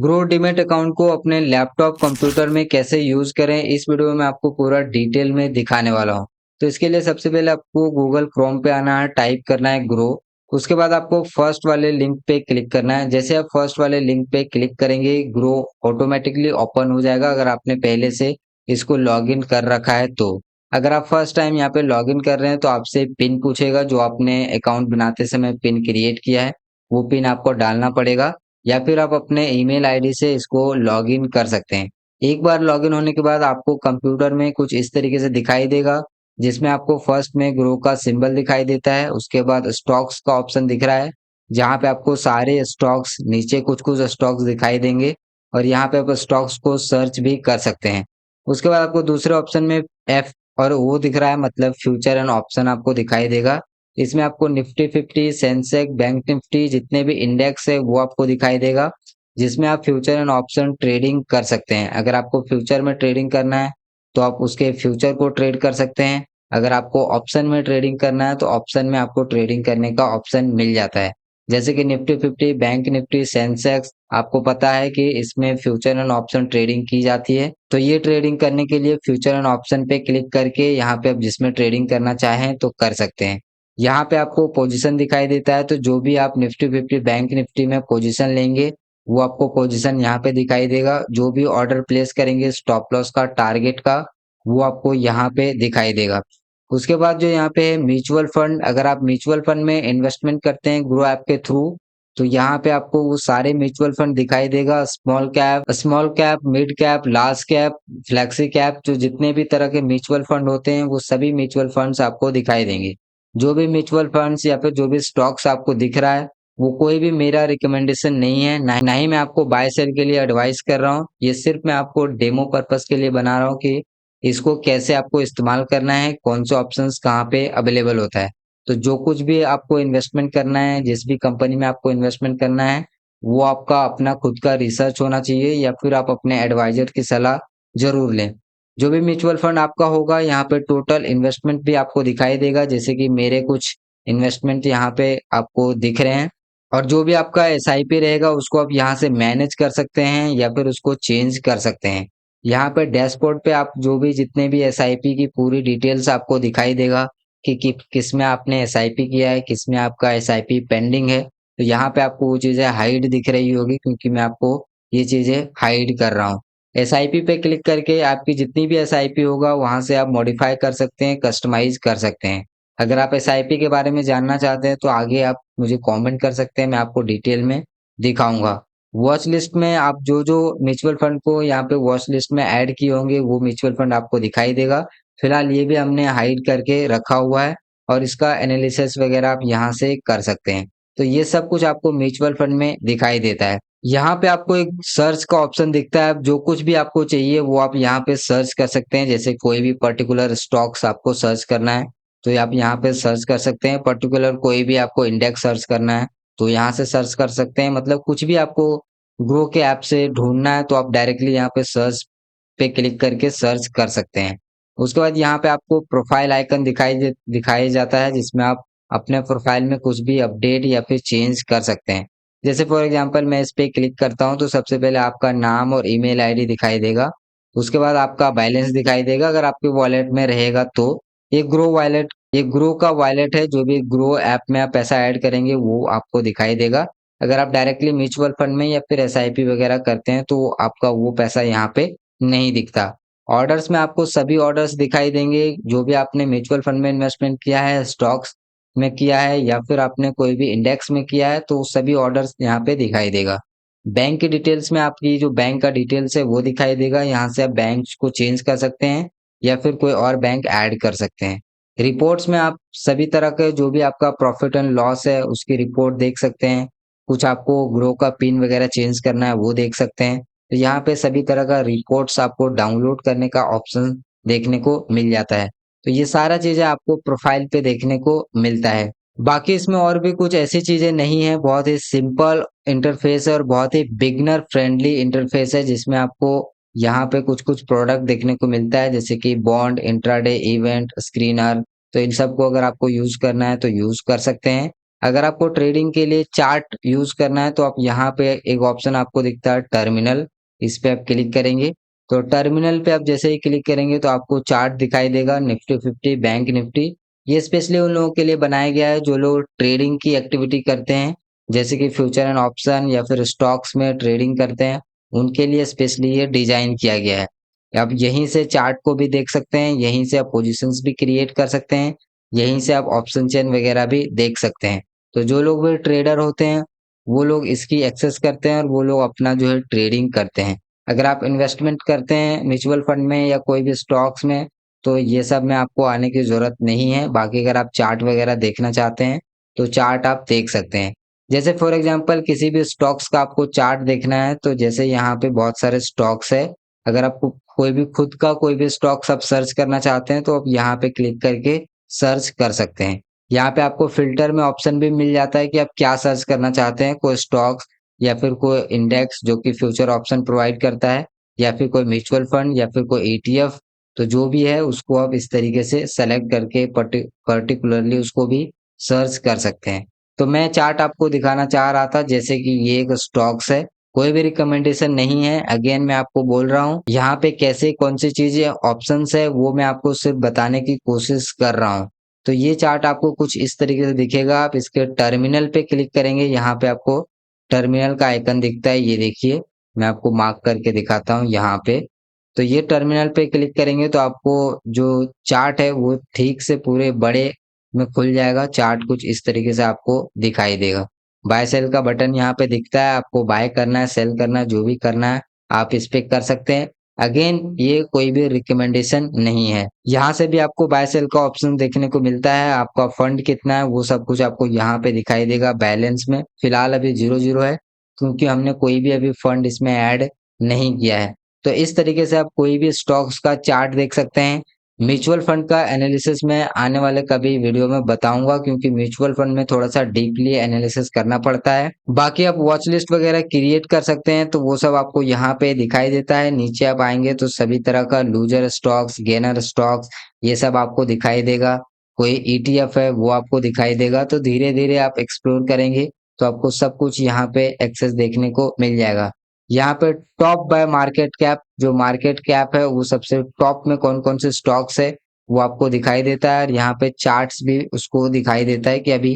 Grow demat account को अपने laptop computer में कैसे यूज करें, इस वीडियो में मैं आपको पूरा डिटेल में दिखाने वाला हूँ। तो इसके लिए सबसे पहले आपको गूगल क्रोम पे आना है, टाइप करना है ग्रो। उसके बाद आपको फर्स्ट वाले लिंक पे क्लिक करना है। जैसे आप फर्स्ट वाले लिंक पे क्लिक करेंगे, ग्रो ऑटोमेटिकली ओपन हो जाएगा अगर आपने पहले से इसको लॉगिन कर रखा है तो। अगर आप फर्स्ट टाइम यहाँ पे लॉगिन कर रहे हैं तो आपसे पिन पूछेगा, जो आपने अकाउंट बनाते समय पिन क्रिएट किया है वो पिन आपको डालना पड़ेगा, या फिर आप अपने ईमेल आईडी से इसको लॉगिन कर सकते हैं। एक बार लॉगिन होने के बाद आपको कंप्यूटर में कुछ इस तरीके से दिखाई देगा, जिसमें आपको फर्स्ट में ग्रो का सिंबल दिखाई देता है, उसके बाद स्टॉक्स का ऑप्शन दिख रहा है, जहाँ पे आपको सारे स्टॉक्स, नीचे कुछ-कुछ स्टॉक्स दिखाई देंगे और यहाँ पे आप स्टॉक्स को सर्च भी कर सकते हैं। उसके बाद आपको दूसरे ऑप्शन में एफ और ओ दिख रहा है, मतलब फ्यूचर एंड ऑप्शन आपको दिखाई देगा। इसमें आपको निफ्टी 50, सेंसेक्स, बैंक निफ्टी जितने भी इंडेक्स है वो आपको दिखाई देगा, जिसमें आप फ्यूचर एंड ऑप्शन ट्रेडिंग कर सकते हैं। अगर आपको फ्यूचर में ट्रेडिंग करना है तो आप उसके फ्यूचर को ट्रेड कर सकते हैं। अगर आपको ऑप्शन में ट्रेडिंग करना है तो ऑप्शन में आपको ट्रेडिंग करने का ऑप्शन मिल जाता है। जैसे कि निफ्टी 50, बैंक निफ्टी, सेंसेक्स, आपको पता है कि इसमें फ्यूचर एंड ऑप्शन ट्रेडिंग की जाती है। तो ये ट्रेडिंग करने के लिए फ्यूचर एंड ऑप्शन पे क्लिक करके यहाँ पे आप जिसमें ट्रेडिंग करना चाहें तो कर सकते हैं। यहाँ पे आपको पोजीशन दिखाई देता है, तो जो भी आप निफ्टी 50, बैंक निफ्टी में पोजीशन लेंगे वो आपको पोजीशन यहाँ पे दिखाई देगा। जो भी ऑर्डर प्लेस करेंगे स्टॉप लॉस का, टारगेट का, वो आपको यहाँ पे दिखाई देगा। उसके बाद जो यहाँ पे है म्यूचुअल फंड, अगर आप म्यूचुअल फंड में इन्वेस्टमेंट करते हैं ग्रो ऐप के थ्रू, तो यहाँ पे आपको वो सारे म्यूचुअल फंड दिखाई देगा। Small cap, mid cap, large cap, flexi cap, जो जितने भी तरह के म्यूचुअल फंड होते हैं वो सभी म्यूचुअल फंड्स आपको दिखाई देंगे। जो भी म्यूचुअल फंड्स या फिर जो भी स्टॉक्स आपको दिख रहा है वो कोई भी मेरा रिकमेंडेशन नहीं है, ना ही मैं आपको बाय सेल के लिए एडवाइस कर रहा हूँ। ये सिर्फ मैं आपको डेमो पर्पस के लिए बना रहा हूँ कि इसको कैसे आपको इस्तेमाल करना है, कौन से ऑप्शंस कहाँ पे अवेलेबल होता है। तो जो कुछ भी आपको इन्वेस्टमेंट करना है, जिस भी कंपनी में आपको इन्वेस्टमेंट करना है, वो आपका अपना खुद का रिसर्च होना चाहिए, या फिर आप अपने एडवाइजर की सलाह जरूर लें। जो भी म्यूचुअल फंड आपका होगा, यहाँ पे टोटल इन्वेस्टमेंट भी आपको दिखाई देगा, जैसे कि मेरे कुछ इन्वेस्टमेंट यहाँ पे आपको दिख रहे हैं। और जो भी आपका एसआईपी रहेगा उसको आप यहाँ से मैनेज कर सकते हैं या फिर उसको चेंज कर सकते हैं। यहाँ पे डैशबोर्ड पे आप जो भी जितने भी एसआईपी की पूरी डिटेल्स आपको दिखाई देगा कि किस में आपने एसआईपी किया है, किस में आपका एसआईपी पेंडिंग है। तो यहाँ पे आपको वो चीज़ें हाइड दिख रही होगी, क्योंकि मैं आपको ये चीज़ें हाइड कर रहा हूँ। एसआईपी पे क्लिक करके आपकी जितनी भी एसआईपी होगा वहाँ से आप मॉडिफाई कर सकते हैं, कस्टमाइज़ कर सकते हैं। अगर आप एसआईपी के बारे में जानना चाहते हैं तो आगे आप मुझे कमेंट कर सकते हैं, मैं आपको डिटेल में दिखाऊँगा। वॉच लिस्ट में आप जो-जो म्यूचुअल फंड को यहाँ पे वॉच लिस्ट में ऐड किए होंगे वो म्यूचुअल फंड आपको दिखाई देगा। फिलहाल ये भी हमने हाइड करके रखा हुआ है और इसका एनालिसिस वगैरह आप यहाँ से कर सकते हैं। तो ये सब कुछ आपको म्यूचुअल फंड में दिखाई देता है। यहाँ पे आपको एक सर्च का ऑप्शन दिखता है, जो कुछ भी आपको चाहिए वो आप यहाँ पे सर्च कर सकते हैं। जैसे कोई भी पर्टिकुलर स्टॉक्स आपको सर्च करना है तो आप यहाँ पे सर्च कर सकते हैं। पर्टिकुलर कोई भी आपको इंडेक्स सर्च करना है तो यहाँ से सर्च कर सकते हैं। मतलब कुछ भी आपको ग्रो के ऐप से ढूंढना है तो आप डायरेक्टली यहाँ पे सर्च पे क्लिक करके सर्च कर सकते हैं। उसके बाद यहाँ पे आपको प्रोफाइल आइकन दिखाई जाता है, जिसमें आप अपने प्रोफाइल में कुछ भी अपडेट या फिर चेंज कर सकते हैं। जैसे फॉर एग्जांपल मैं इस पे क्लिक करता हूँ तो सबसे पहले आपका नाम और ईमेल आईडी दिखाई देगा। उसके बाद आपका बैलेंस दिखाई देगा, अगर आपके वॉलेट में रहेगा तो। ये ग्रो का वॉलेट है, जो भी ग्रो ऐप में आप पैसा ऐड करेंगे वो आपको दिखाई देगा। अगर आप डायरेक्टली म्यूचुअल फंड में या फिर एसआईपी वगैरह करते हैं तो आपका वो पैसा यहाँ पे नहीं दिखता। ऑर्डर्स में आपको सभी ऑर्डर्स दिखाई देंगे, जो भी आपने म्यूचुअल फंड में इन्वेस्टमेंट किया है, स्टॉक्स में किया है या फिर आपने कोई भी इंडेक्स में किया है तो सभी ऑर्डर्स यहाँ पे दिखाई देगा। बैंक की डिटेल्स में आपकी जो बैंक का डिटेल्स है वो दिखाई देगा। यहाँ से आप बैंक को चेंज कर सकते हैं या फिर कोई और बैंक ऐड कर सकते हैं। रिपोर्ट्स में आप सभी तरह के जो भी आपका प्रॉफिट एंड लॉस है उसकी रिपोर्ट देख सकते हैं। कुछ आपको ग्रो का पिन वगैरह चेंज करना है वो देख सकते हैं। तो यहाँ पे सभी तरह का रिपोर्ट्स आपको डाउनलोड करने का ऑप्शन देखने को मिल जाता है। तो ये सारा चीज़ें आपको प्रोफाइल पे देखने को मिलता है। बाकी इसमें और भी कुछ ऐसी चीज़ें नहीं है, बहुत ही सिंपल इंटरफेस है और बहुत ही बिगिनर फ्रेंडली इंटरफेस है, जिसमें आपको यहाँ पे कुछ-कुछ प्रोडक्ट देखने को मिलता है, जैसे कि बॉन्ड, इंट्राडे, इवेंट, स्क्रीनर। तो इन सब को अगर आपको यूज़ करना है तो यूज़ कर सकते हैं। अगर आपको ट्रेडिंग के लिए चार्ट यूज करना है तो आप यहाँ पे एक ऑप्शन आपको दिखता है टर्मिनल, इस पे आप क्लिक करेंगे। तो टर्मिनल पे आप जैसे ही क्लिक करेंगे तो आपको चार्ट दिखाई देगा निफ्टी 50 बैंक निफ्टी। ये स्पेशली उन लोगों के लिए बनाया गया है जो लोग ट्रेडिंग की एक्टिविटी करते हैं, जैसे कि फ्यूचर एंड ऑप्शन या फिर स्टॉक्स में ट्रेडिंग करते हैं, उनके लिए स्पेशली ये डिजाइन किया गया है। आप यहीं से चार्ट को भी देख सकते हैं, यहीं से आप पोजीशंस भी क्रिएट कर सकते हैं, यहीं से आप ऑप्शन चेन वगैरह भी देख सकते हैं। तो जो लोग भी ट्रेडर होते हैं, वो लोग इसकी एक्सेस करते हैं और वो लोग अपना जो है ट्रेडिंग करते हैं। अगर आप इन्वेस्टमेंट करते हैं म्यूचुअल फंड में या कोई भी स्टॉक्स में, तो ये सब में आपको आने की ज़रूरत नहीं है। बाकी अगर आप चार्ट वगैरह देखना चाहते हैं, तो चार्ट आप देख सकते हैं। जैसे फॉर एग्जांपल किसी भी स्टॉक्स का आपको चार्ट देखना है, तो जैसे यहाँ पे बहुत सारे स्टॉक्स है। अगर आपको कोई भी खुद का कोई भी स्टॉक्स आप सर्च करना चाहते हैं, तो आप यहाँ पे क्लिक करके सर्च कर सकते हैं। यहाँ पे आपको फ़िल्टर में ऑप्शन भी मिल जाता है कि आप क्या सर्च करना चाहते हैं, कोई स्टॉक्स या फिर कोई इंडेक्स जो कि फ्यूचर ऑप्शन प्रोवाइड करता है, या फिर कोई म्यूचुअल फंड या फिर कोई ईटीएफ। तो जो भी है उसको आप इस तरीके से सेलेक्ट करके पर्टिकुलरली उसको भी सर्च कर सकते हैं। तो मैं चार्ट आपको दिखाना चाह रहा था, जैसे कि ये एक स्टॉक्स है, कोई भी रिकमेंडेशन नहीं है। अगेन मैं आपको बोल रहा हूँ, यहाँ पे कैसे कौन सी चीजें ऑप्शंस है वो मैं आपको सिर्फ बताने की कोशिश कर रहा हूँ। तो ये चार्ट आपको कुछ इस तरीके से दिखेगा। आप इसके टर्मिनल पे क्लिक करेंगे, यहाँ पे आपको टर्मिनल का आइकन दिखता है, ये देखिए। मैं आपको मार्क करके दिखाता हूँ यहाँ पे। तो ये टर्मिनल पे क्लिक करेंगे तो आपको जो चार्ट है वो ठीक से पूरे बड़े में खुल जाएगा। चार्ट कुछ इस तरीके से आपको दिखाई देगा। बाय सेल का बटन यहाँ पे दिखता है, आपको बाय करना है, सेल करना है, जो भी करना है आप इस पे कर सकते हैं। अगेन ये कोई भी रिकमेंडेशन नहीं है। यहाँ से भी आपको बाय सेल का ऑप्शन देखने को मिलता है, आपका फंड कितना है वो सब कुछ आपको यहाँ पे दिखाई देगा। बैलेंस में फिलहाल अभी 0 है, क्योंकि हमने कोई भी अभी फंड इसमें ऐड नहीं किया है। तो इस तरीके से आप कोई भी स्टॉक्स का चार्ट देख सकते हैं। म्यूचुअल फंड का एनालिसिस मैं आने वाले कभी वीडियो में बताऊंगा, क्योंकि म्यूचुअल फंड में थोड़ा सा डीपली एनालिसिस करना पड़ता है। बाकी आप वॉच लिस्ट वगैरह क्रिएट कर सकते हैं, तो वो सब आपको यहाँ पे दिखाई देता है। नीचे आप आएंगे तो सभी तरह का लूजर स्टॉक्स, गेनर स्टॉक्स, ये सब आपको दिखाई देगा। कोई ईटीएफ है वो आपको दिखाई देगा। तो धीरे धीरे आप एक्सप्लोर करेंगे तो आपको सब कुछ यहाँ पे एक्सेस देखने को मिल जाएगा। यहाँ पे टॉप बाय मार्केट कैप, जो मार्केट कैप है वो सबसे टॉप में कौन कौन से स्टॉक्स है वो आपको दिखाई देता है। और यहाँ पे चार्ट्स भी उसको दिखाई देता है कि अभी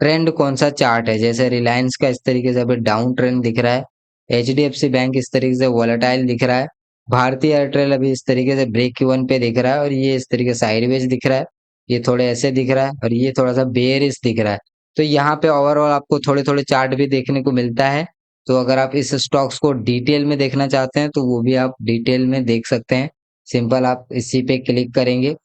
ट्रेंड कौन सा चार्ट है। जैसे रिलायंस का इस तरीके से अभी डाउन ट्रेंड दिख रहा है, एचडीएफसी बैंक इस तरीके से वॉलेटाइल दिख रहा है, भारतीय एयरटेल अभी इस तरीके से ब्रेक इवन पे दिख रहा है, और ये इस तरीके से साइडवेज दिख रहा है, ये थोड़े ऐसे दिख रहा है, और ये थोड़ा सा बेयरिश दिख रहा है। तो यहाँ पे ओवरऑल आपको थोड़े थोड़े चार्ट भी देखने को मिलता है। तो अगर आप इस स्टॉक्स को डिटेल में देखना चाहते हैं तो वो भी आप डिटेल में देख सकते हैं। सिंपल आप इसी पे क्लिक करेंगे।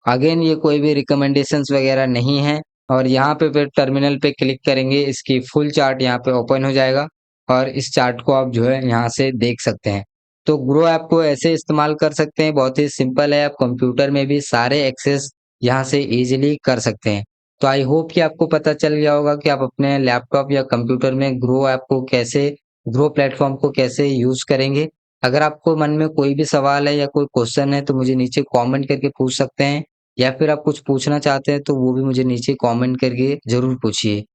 अगेन ये कोई भी रिकमेंडेशंस वगैरह नहीं है। और यहाँ पे फिर टर्मिनल पे क्लिक करेंगे, इसकी फुल चार्ट यहाँ पे ओपन हो जाएगा और इस चार्ट को आप जो है यहाँ से देख सकते हैं। तो ग्रो ऐप को ऐसे इस्तेमाल कर सकते हैं, बहुत ही सिंपल है। आप कंप्यूटर में भी सारे एक्सेस यहाँ से इजीली कर सकते हैं। तो आई होप कि आपको पता चल गया होगा कि आप अपने लैपटॉप या कंप्यूटर में ग्रो ऐप को कैसे, ग्रो प्लेटफॉर्म को कैसे यूज करेंगे। अगर आपको मन में कोई भी सवाल है या कोई क्वेश्चन है तो मुझे नीचे कमेंट करके पूछ सकते हैं, या फिर आप कुछ पूछना चाहते हैं तो वो भी मुझे नीचे कमेंट करके ज़रूर पूछिए।